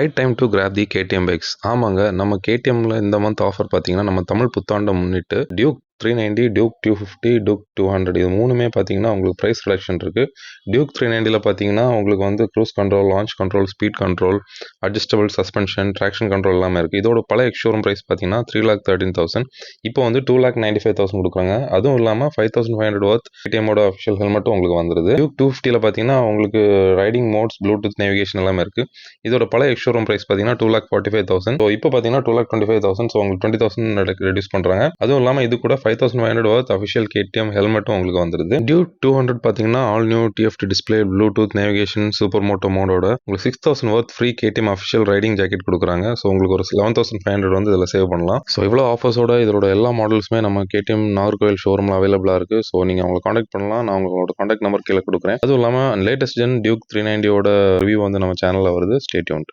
Right time to grab the KTM bikes. ஆமாங்க, நம்ம கேடிஎம்ல இந்த மந்த் ஆஃபர் பார்த்தீங்கன்னா, நம்ம தமிழ் புத்தாண்டை முன்னிட்டு டியூக் 390, டியூக் 250, டியூக் 200 இது மூணுமே பார்த்தீங்கன்னா உங்களுக்கு ப்ரைஸ் ரிடக்ஷன் இருக்குது. டியூக் 390ல பார்த்தீங்கன்னா உங்களுக்கு வந்து cruise control, launch control, speed control, adjustable suspension, traction control எல்லாமே இருக்குது. இதோட பழைய எக்ஸ்ஷோரூம் ப்ரைஸ் பார்த்தீங்கன்னா 3,13,000. இப்போ வந்து 2,95,000 கொடுக்குறாங்க. அதுவும் இல்லாமல் 5,500 ஒர்த் கேடிஎம்மோட அஃபிஷியல் ஹெல்மெட்டும் உங்களுக்கு வந்துருது. டியூக் 250ல பார்த்தீங்கன்னா உங்களுக்கு ரைடிங் மோட்ஸ், ப்ளூடூத் நேவிகேஷன் எல்லாமே இருக்குது. இதோட பழைய எக்ஸ்ஷோரூம் ப்ரைஸ் பார்த்தீங்கன்னா 2,45,000. ஸோ இப்போ பார்த்தீங்கன்னா 2,25,000. ஸோ உங்களுக்கு 20,000 ரெடியூஸ் பண்ணுறாங்க. அதுவும் இல்லாமல் இது கூட 5,500 ஒர்த் அஃபிஷியல் கேடிஎம் ஹெல்மெட்டும் உங்களுக்கு வந்துருது. டியூக் 200 பார்த்தீங்கன்னா all new TFT display, Bluetooth navigation, super moto மோடோட உங்களுக்கு 6,000 worth free KTM official riding jacket கொடுக்குறாங்க. ஸோ உங்களுக்கு ஒரு 11,500 வந்து இதில் சேவ் பண்ணலாம். ஸோ இவ்வளோ ஆஃபர்ஸோட இதோட எல்லா மாடல்ஸுமே நம்ம கேடிஎம் நாகர்கோவில் ஷோரூமில் அவைலபிளாக இருக்குது. ஸோ நீங்கள் அவங்களை காண்டாக்ட் பண்ணலாம். நான் உங்களோட காண்டாக்ட் நம்பர் கீழே கொடுக்குறேன். அதுவும் இல்லாமல் லேட்டஸ்ட் ஜென் டியூக் 390யோட ரிவ்யூ வந்து நம்ம சேனலில் வருது. Stay tuned.